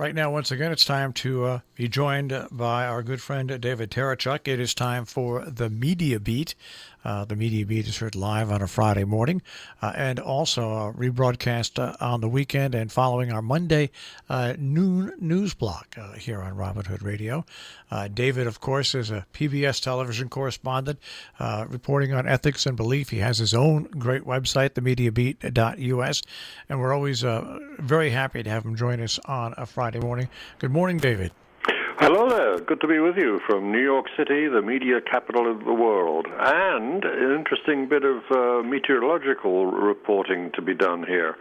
Right now, once again, it's time to be joined by our good friend David Tereshchuk. It is time for the Media Beat. The Media Beat is heard live on a Friday morning and also rebroadcast on the weekend and following our Monday noon news block here on Robin Hood Radio. David, of course, is a PBS television correspondent reporting on ethics and belief. He has his own great website, themediabeat.us, and we're always very happy to have him join us on a Friday morning. Good morning, David. Hello there. Good to be with you from New York City, the media capital of the world. And an interesting bit of meteorological reporting to be done here.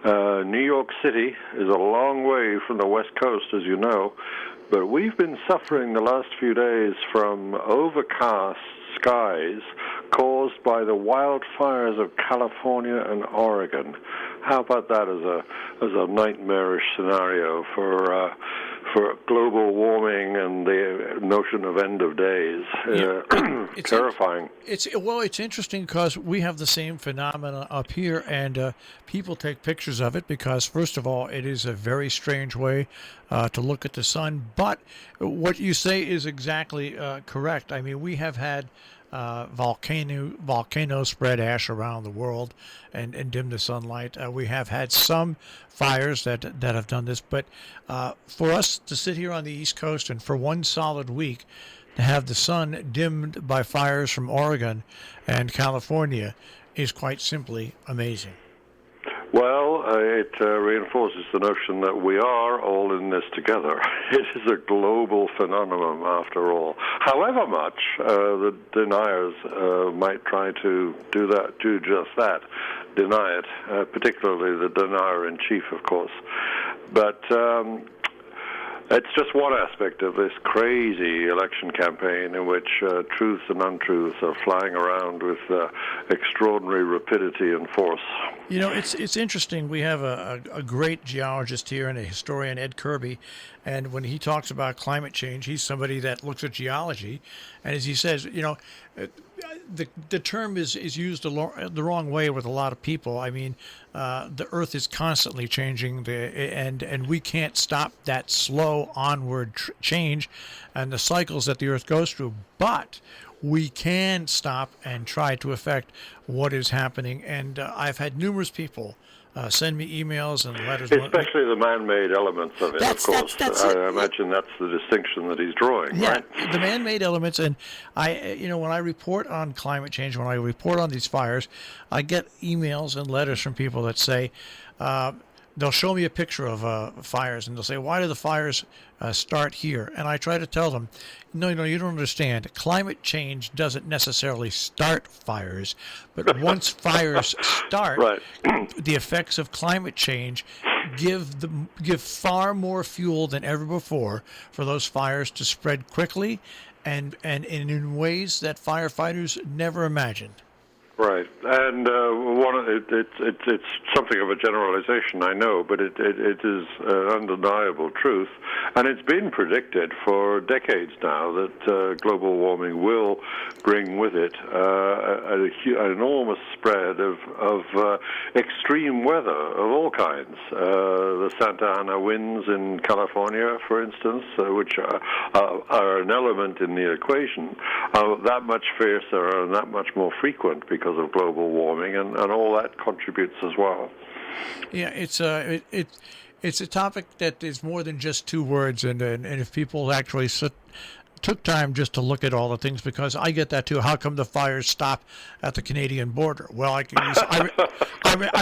New York City is a long way from the West Coast, as you know, but we've been suffering the last few days from overcast skies caused by the wildfires of California and Oregon. How about that as a nightmarish scenario for global warming and the notion of end of days? It's terrifying. It's interesting because we have the same phenomenon up here, and people take pictures of it because, first of all, it is a very strange way to look at the sun. But what you say is exactly correct. I mean, we have had volcanoes spread ash around the world and dim the sunlight. We have had some fires that have done this, but for us to sit here on the East Coast and for one solid week to have the sun dimmed by fires from Oregon and California is quite simply amazing. Well, it reinforces the notion that we are all in this together. It is a global phenomenon, after all. However much the deniers might try to do just that, deny it, particularly the denier-in-chief, of course. But it's just one aspect of this crazy election campaign in which truths and untruths are flying around with extraordinary rapidity and force. You know, it's interesting. We have a great geologist here and a historian, Ed Kirby, and when he talks about climate change, he's somebody that looks at geology, and as he says, you know, the term is used the wrong way with a lot of people. I mean, the Earth is constantly changing, and we can't stop that slow onward change and the cycles that the Earth goes through, but we can stop and try to affect what is happening. And I've had numerous people send me emails and letters. Especially the man-made elements of it, of course. I imagine that's the distinction that he's drawing, right? The man-made elements. And when I report on climate change, when I report on these fires, I get emails and letters from people that say, they'll show me a picture of fires, and they'll say, why do the fires start here? And I try to tell them, no, you don't understand. Climate change doesn't necessarily start fires, but once fires start, right. The effects of climate change give far more fuel than ever before for those fires to spread quickly and in ways that firefighters never imagined. Right, and it's something of a generalization, I know, but it is an undeniable truth, and it's been predicted for decades now that global warming will bring with it an enormous spread of extreme weather of all kinds. The Santa Ana winds in California, for instance, which are an element in the equation, are that much fiercer and that much more frequent because of global warming, and all that contributes as well. Yeah, it's a topic that is more than just two words, and if people actually took time just to look at all the things, because I get that too. How come the fires stop at the Canadian border? Well, I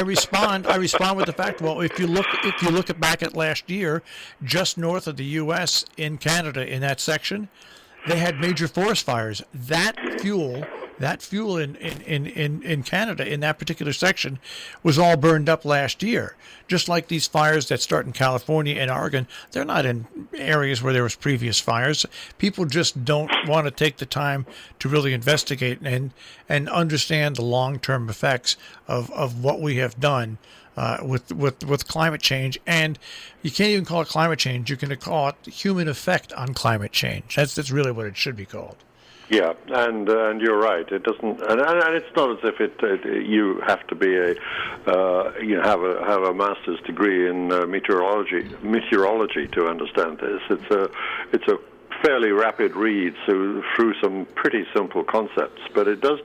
respond with the fact. Well, if you look back at last year, just north of the U.S. in Canada, in that section, they had major forest fires. That fuel in Canada, in that particular section, was all burned up last year. Just like these fires that start in California and Oregon, they're not in areas where there was previous fires. People just don't want to take the time to really investigate and understand the long-term effects of what we have done with climate change. And you can't even call it climate change. You can call it human effect on climate change. That's really what it should be called. Yeah, and you're right. It doesn't, and it's not as if you have to be have a master's degree in meteorology to understand this. It's a fairly rapid read through some pretty simple concepts, but it does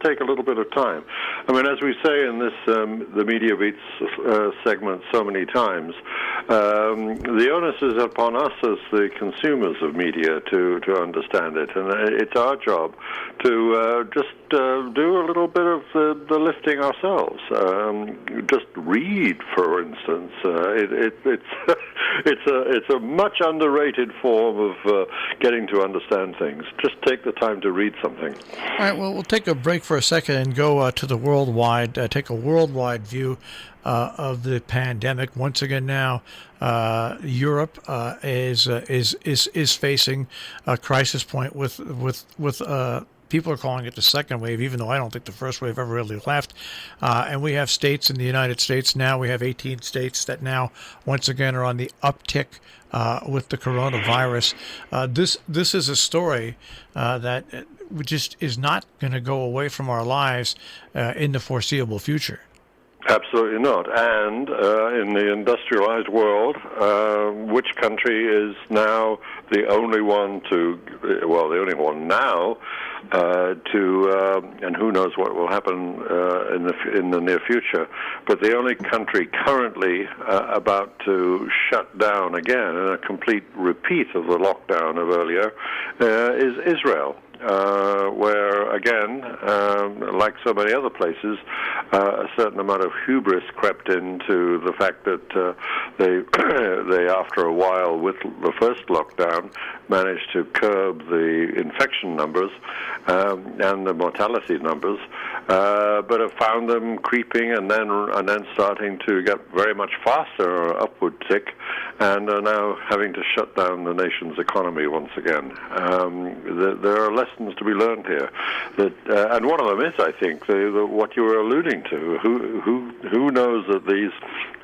take a little bit of time. I mean, as we say in this the Media Beats segment so many times, the onus is upon us as the consumers of media to understand it, and it's our job to just do a little bit of the lifting ourselves. Just read, for instance. It's a much underrated form of getting to understand things. Just take the time to read something. All right. Well, we'll take a break for a second and go to the worldwide. Take a worldwide view of the pandemic. Once again, now Europe is facing a crisis point with people are calling it the second wave, even though I don't think the first wave ever really left. And we have states in the United States now. We have 18 states that now, once again, are on the uptick with the coronavirus. This is a story that just is not going to go away from our lives in the foreseeable future. Absolutely not. And in the industrialized world, which country is now the only one the only one now and who knows what will happen in the near future, but the only country currently about to shut down again in a complete repeat of the lockdown of earlier is Israel. Where, again, like so many other places, a certain amount of hubris crept into the fact that they, after a while with the first lockdown, managed to curb the infection numbers and the mortality numbers, but have found them creeping and then starting to get very much faster upward tick, and are now having to shut down the nation's economy once again. There are lessons to be learned here, and one of them is, I think, what you were alluding to. Who knows that these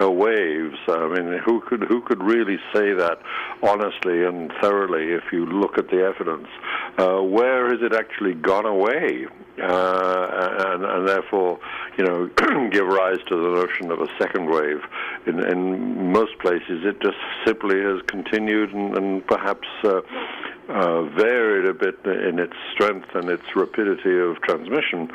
are waves? I mean, who could really say that honestly and thoroughly if you look at the evidence? Where has it actually gone away? And therefore, give rise to the notion of a second wave. In most places, it just simply has continued and perhaps varied a bit in its strength and its rapidity of transmission.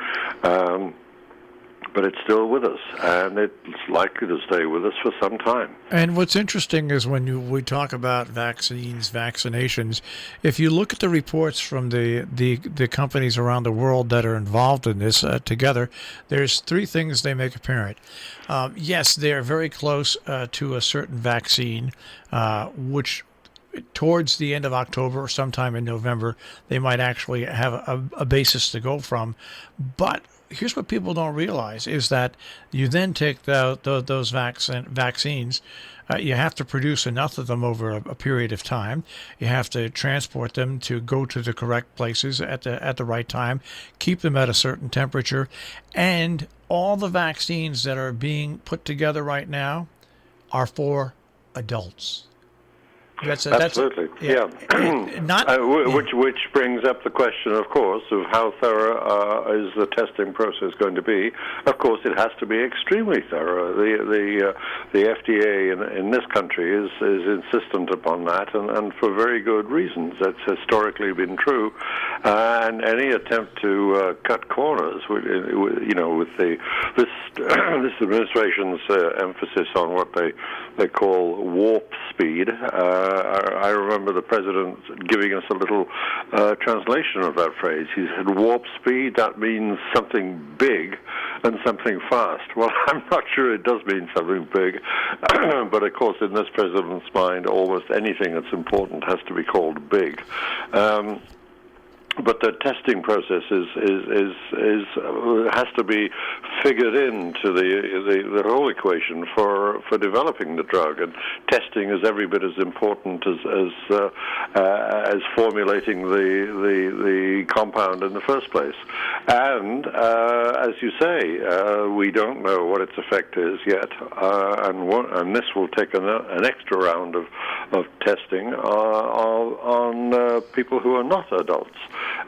But it's still with us, and it's likely to stay with us for some time. And what's interesting is when we talk about vaccinations, if you look at the reports from the companies around the world that are involved in this together, there's three things they make apparent. Yes, they are very close to a certain vaccine, which towards the end of October or sometime in November, they might actually have a basis to go from. But here's what people don't realize is that you then take those vaccines. You have to produce enough of them over a period of time. You have to transport them to go to the correct places at the right time, keep them at a certain temperature, and all the vaccines that are being put together right now are for adults. Absolutely, yeah. Which brings up the question, of course, of how thorough is the testing process going to be. Of course, it has to be extremely thorough. The FDA in this country is insistent upon that, and for very good reasons. That's historically been true. And any attempt to cut corners, with this administration's emphasis on what they call warp speed. I remember the president giving us a little translation of that phrase. He said, warp speed, that means something big and something fast. Well, I'm not sure it does mean something big, but of course in this president's mind, almost anything that's important has to be called big. But the testing process has to be figured into the whole equation for developing the drug, and testing is every bit as important as formulating the compound in the first place. And as you say, we don't know what its effect is yet, and this will take an extra round of testing on people who are not adults.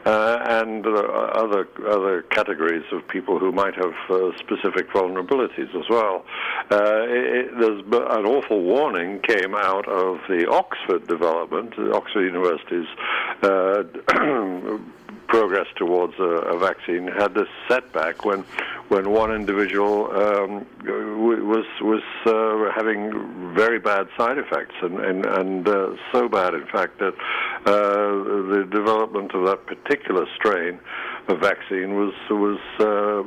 and other categories of people who might have specific vulnerabilities as well. There's an awful warning came out of the Oxford development, Oxford University's progress towards a vaccine had this setback when one individual was having very bad side effects and so bad, in fact, that the development of that particular strain of vaccine was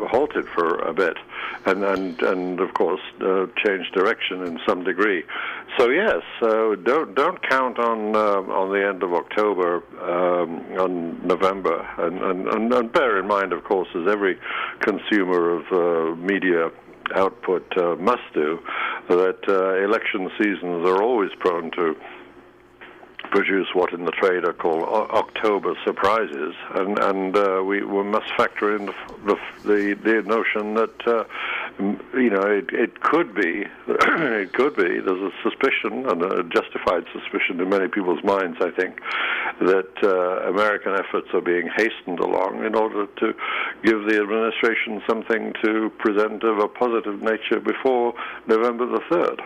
halted for a bit, and of course changed direction in some degree. So yes, don't count on the end of October, on November, and bear in mind, of course, as every consumer of media output must do, that election seasons are always prone to produce what in the trade are called October surprises, and we must factor in the notion that it could be there's a suspicion, and a justified suspicion in many people's minds, I think, that American efforts are being hastened along in order to give the administration something to present of a positive nature before November the 3rd.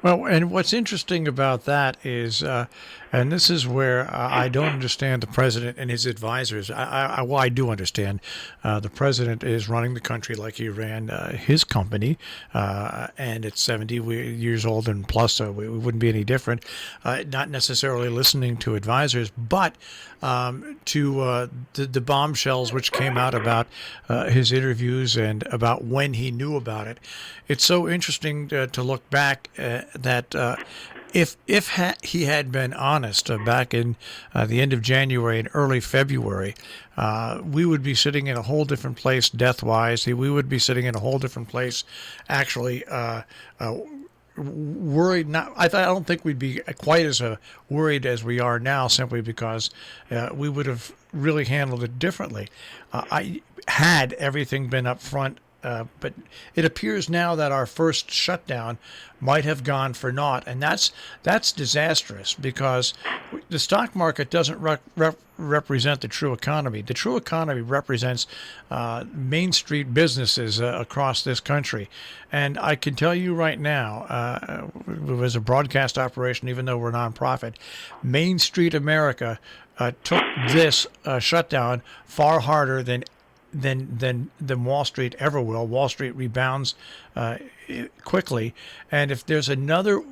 Well, and what's interesting about that is, and this is where I don't understand the president and his advisors. I do understand. The president is running the country like he ran his company, and it's 70 years old and plus, so it wouldn't be any different. Not necessarily listening to advisors, but to the bombshells which came out about his interviews and about when he knew about it. It's so interesting to look back that if he had been honest back in the end of January and early February, we would be sitting in a whole different place death-wise. We would be sitting in a whole different place actually worried. I don't think we'd be quite as worried as we are now, simply because we would have really handled it differently. Had everything been up front. But it appears now that our first shutdown might have gone for naught, and that's disastrous, because the stock market doesn't represent the true economy. The true economy represents Main Street businesses across this country, and I can tell you right now, as a broadcast operation, even though we're a nonprofit, Main Street America took this shutdown far harder than Wall Street ever will. Wall Street rebounds quickly, and if there's another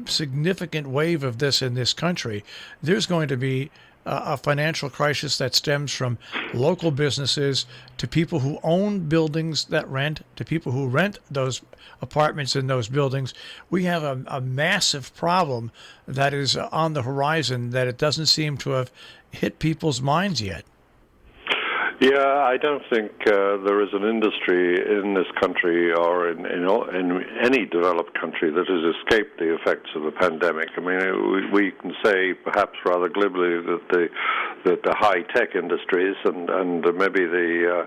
significant wave of this in this country, there's going to be a financial crisis that stems from local businesses to people who own buildings that rent, to people who rent those apartments in those buildings. We have a massive problem that is on the horizon that it doesn't seem to have hit people's minds yet. Yeah, I don't think there is an industry in this country or in any developed country that has escaped the effects of the pandemic. I mean, we can say perhaps rather glibly that the high-tech industries and maybe the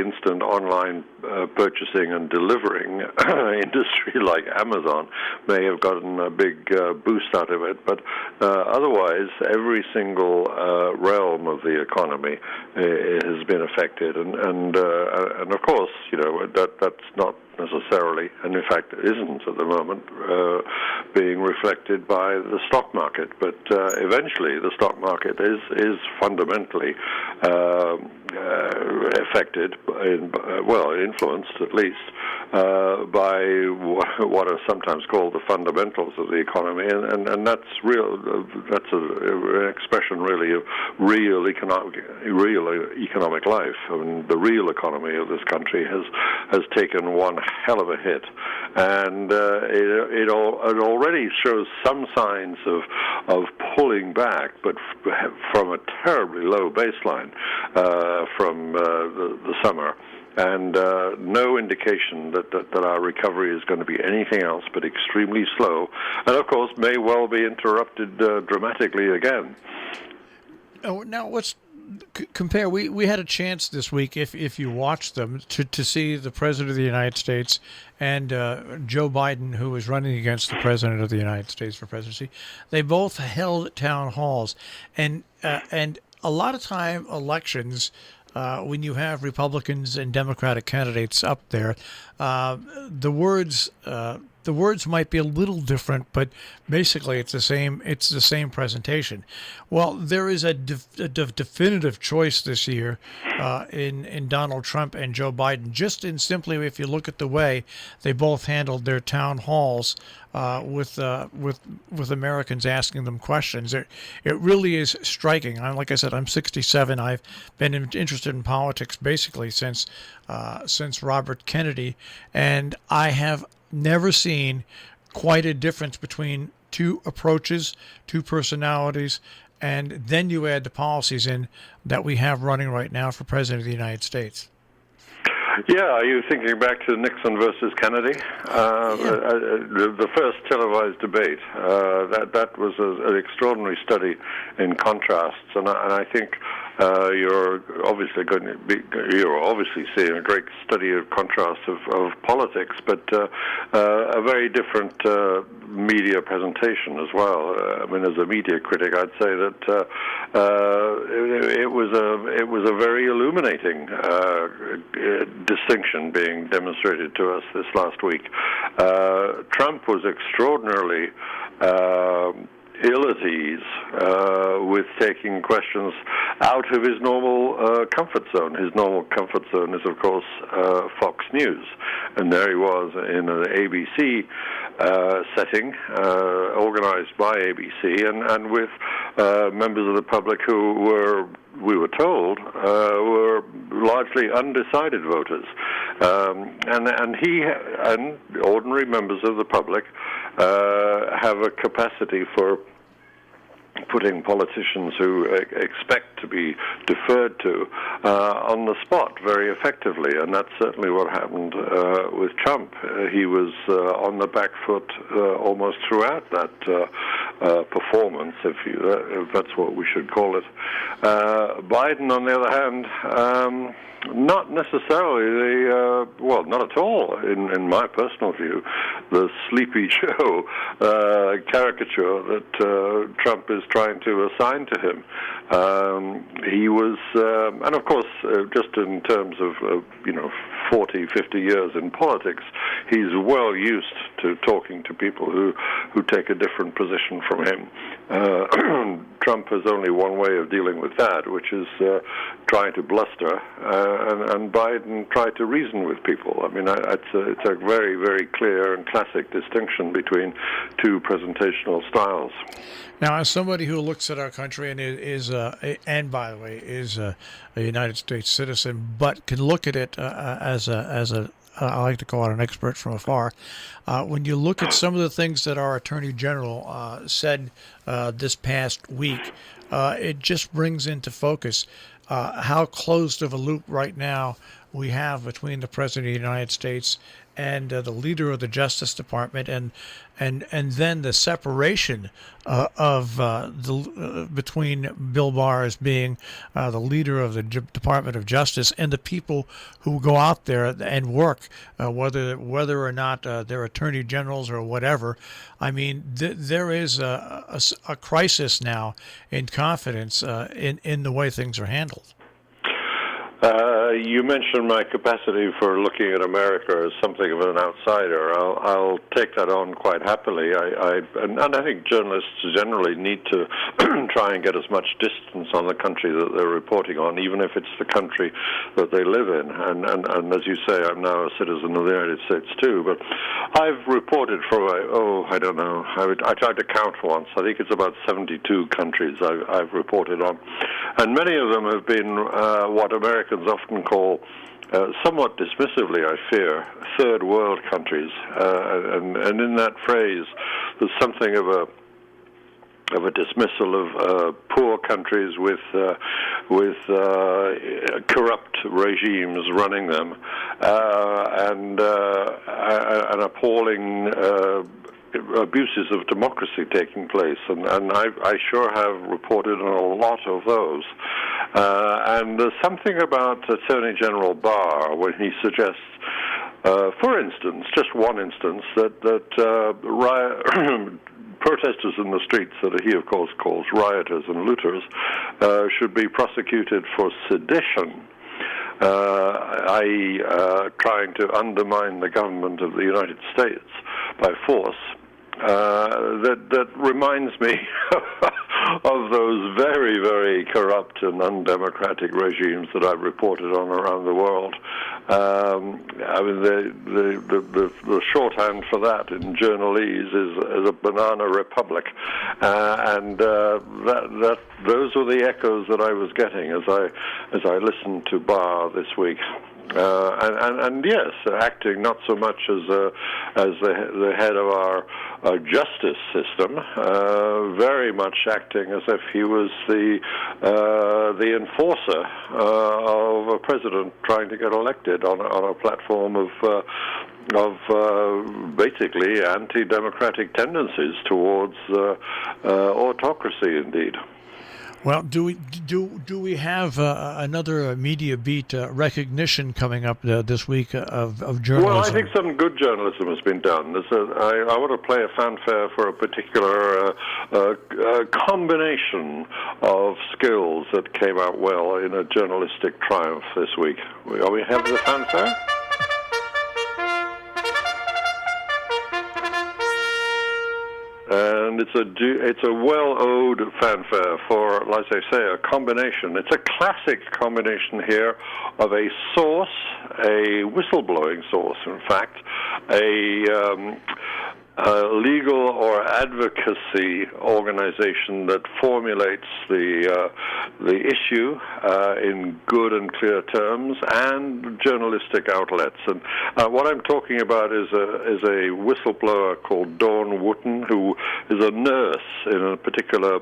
instant online purchasing and delivering industry like Amazon may have gotten a big boost out of it, but otherwise every single realm of the economy has been affected, and of course, that's not necessarily, and in fact isn't at the moment, being reflected by the stock market. But eventually, the stock market is fundamentally affected, influenced at least by what are sometimes called the fundamentals of the economy, and that's real. That's an expression really of real economic life. I mean, the real economy of this country has taken one hell of a hit, and it already shows some signs of pulling back, but from a terribly low baseline from the summer. And no indication that our recovery is going to be anything else but extremely slow, and of course may well be interrupted dramatically again. Oh, now, what's compare. We had a chance this week, if you watched them, to see the President of the United States and Joe Biden, who was running against the President of the United States for presidency. They both held town halls, and a lot of time elections. When you have Republicans and Democratic candidates up there, the words might be a little different, but basically it's the same. It's the same presentation. Well, there is a definitive choice this year in Donald Trump and Joe Biden. Just in simply, if you look at the way they both handled their town halls with Americans asking them questions, it really is striking. Like I said, I'm 67. I've been interested in politics basically since Robert Kennedy, and I have never seen quite a difference between two approaches, two personalities, and then you add the policies in that we have running right now for President of the United States. Yeah, are you thinking back to Nixon versus Kennedy? The first televised debate. That was an extraordinary study in contrasts, and I think you're obviously seeing a great study of contrasts of politics, but a very different media presentation as well. I mean, as a media critic, I'd say that it was a very illuminating distinction being demonstrated to us this last week. Trump was extraordinarily ill at ease with taking questions out of his normal comfort zone. His normal comfort zone is, of course, Fox News. And there he was in an ABC setting, organized by ABC, and with members of the public who were, we were told, were largely undecided voters. And he and ordinary members of the public have a capacity for putting politicians who expect to be deferred to on the spot very effectively, and that's certainly what happened with Trump. He was on the back foot almost throughout that performance, if that's what we should call it. Biden, on the other hand, not necessarily not at all, in my personal view, the Sleepy Joe caricature that Trump is trying to assign to him. He was, and of course, just in terms of 40, 50 years in politics, he's well used to talking to people who take a different position from him. Trump has only one way of dealing with that, which is trying to bluster, and Biden tried to reason with people. I mean, it's a very, very clear and classic distinction between two presentational styles. Now, as somebody who looks at our country and and by the way, is a United States citizen, but can look at it as a I like to call it an expert from afar. When you look at some of the things that our Attorney General said this past week, it just brings into focus how closed of a loop right now we have between the President of the United States and the leader of the Justice Department, and then the separation between Bill Barr being the leader of the Department of Justice and the people who go out there and work, whether or not they're attorney generals or whatever. I mean, there is a crisis now in confidence in the way things are handled. You mentioned my capacity for looking at America as something of an outsider. I'll take that on quite happily. And I think journalists generally need to try and get as much distance on the country that they're reporting on, even if it's the country that they live in. And as you say, I'm now a citizen of the United States too. But I've reported for, I don't know, I tried to count once. I think it's about 72 countries I've reported on. And many of them have been what Americans often call, somewhat dismissively, I fear, third world countries. And in that phrase, there's something of a dismissal of poor countries with corrupt regimes running them, and an appalling abuses of democracy taking place, and I sure have reported on a lot of those. And there's something about Attorney General Barr when he suggests, for instance, just one instance, that protesters in the streets that he, of course, calls rioters and looters should be prosecuted for sedition, i.e. Trying to undermine the government of the United States by force. That reminds me of those very, very corrupt and undemocratic regimes that I've reported on around the world. I mean, the shorthand for that in journalese is a banana republic, and those were the echoes that I was getting as I listened to Barr this week. And yes, acting not so much as the head of our justice system, very much acting as if he was the enforcer of a president trying to get elected on a platform of basically anti-democratic tendencies towards autocracy, indeed. Well, do we have another media beat recognition coming up this week of journalism? Well, I think some good journalism has been done. I want to play a fanfare for a particular combination of skills that came out well in a journalistic triumph this week. We have the fanfare? And it's a well-owed fanfare for, like I say, a combination. It's a classic combination here of a source, a whistleblowing source, in fact, a legal or advocacy organization that formulates the issue in good and clear terms, and journalistic outlets. And what I'm talking about is a whistleblower called Dawn Wooten, who is a nurse in a particular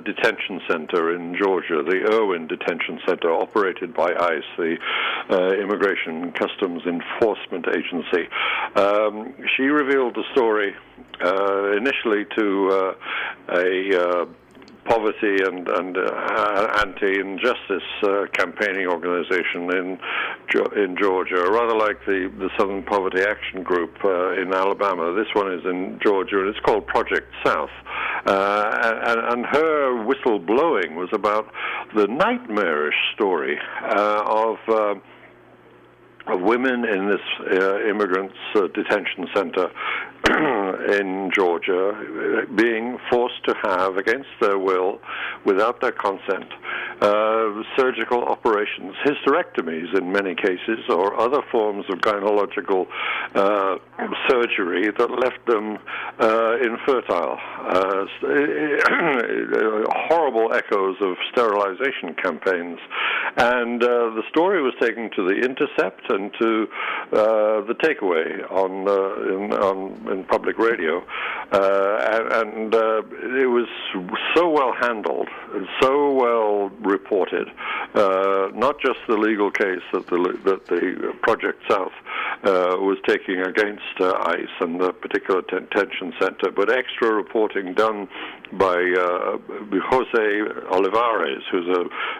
detention center in Georgia, the Irwin Detention Center, operated by ICE, the Immigration and Customs Enforcement Agency. She revealed the story initially to a poverty and anti-injustice campaigning organization in Georgia, rather like the Southern Poverty Action Group in Alabama. This one is in Georgia, and it's called Project South. And her whistleblowing was about the nightmarish story of women in this immigrants detention center in Georgia being forced to have, against their will, without their consent, surgical operations, hysterectomies in many cases, or other forms of gynecological surgery that left them infertile. Horrible echoes of sterilization campaigns. And the story was taken to The Intercept and to the Takeaway in public radio, and it was so well handled and so well reported. Not just the legal case that the Project South was taking against ICE and the particular detention center, but extra reporting done by Jose Olivares, who's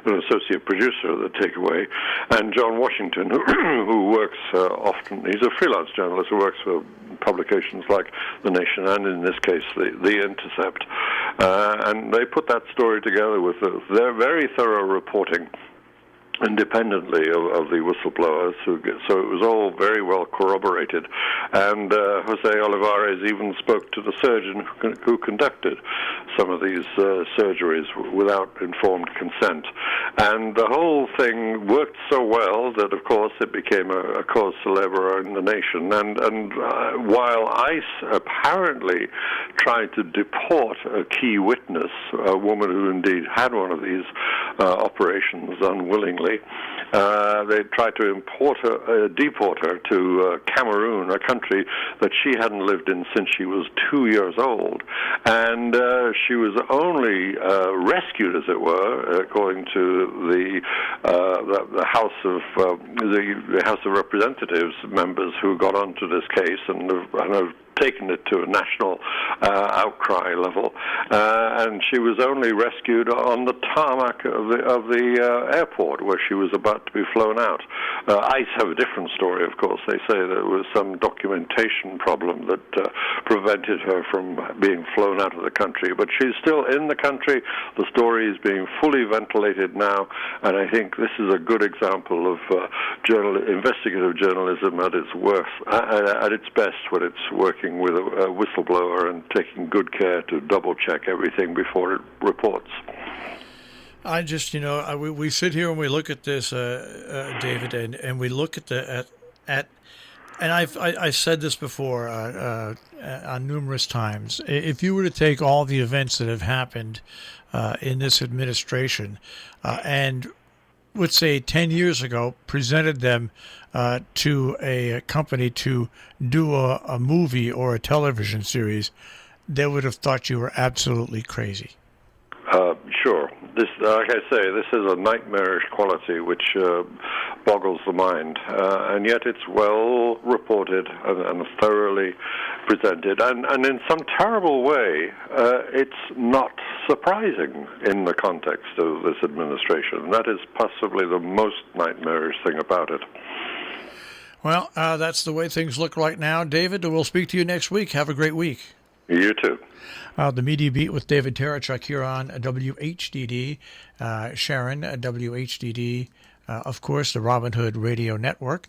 an associate producer of the Takeaway, and John Washington, who works often. He's a freelance journalist who works for publications like The Nation and, in this case, the Intercept. And they put that story together with their very thorough reporting independently of the whistleblowers, so it was all very well corroborated. And Jose Olivares even spoke to the surgeon who conducted some of these surgeries without informed consent. And the whole thing worked so well that, of course, it became a cause célèbre in the nation. And while ICE apparently tried to deport a key witness, a woman who indeed had one of these operations unwillingly, they tried to deport her to Cameroon, a country that she hadn't lived in since she was 2 years old, and she was only rescued, as it were, according to the House of the House of Representatives members who got onto this case and have taken it to a national outcry level, and she was only rescued on the tarmac of the airport where she was about to be flown out. ICE have a different story, of course. They say there was some documentation problem that prevented her from being flown out of the country, but she's still in the country. The story is being fully ventilated now, and I think this is a good example of investigative journalism at its worst, at its best, when it's working with a whistleblower and taking good care to double-check everything before it reports. I just, we sit here and we look at this, David, and we look at and I said this before on numerous times. If you were to take all the events that have happened in this administration and, let's say, 10 years ago, presented them to a company to do a movie or a television series, they would have thought you were absolutely crazy. Sure. This, like I say, this is a nightmarish quality which boggles the mind, and yet it's well reported and thoroughly presented, and in some terrible way, it's not surprising in the context of this administration. That is possibly the most nightmarish thing about it. Well, that's the way things look right now. David, we'll speak to you next week. Have a great week. You too. The Media Beat with David Tereshchuk here on WHDD, Sharon, WHDD, of course, the Robin Hood Radio Network.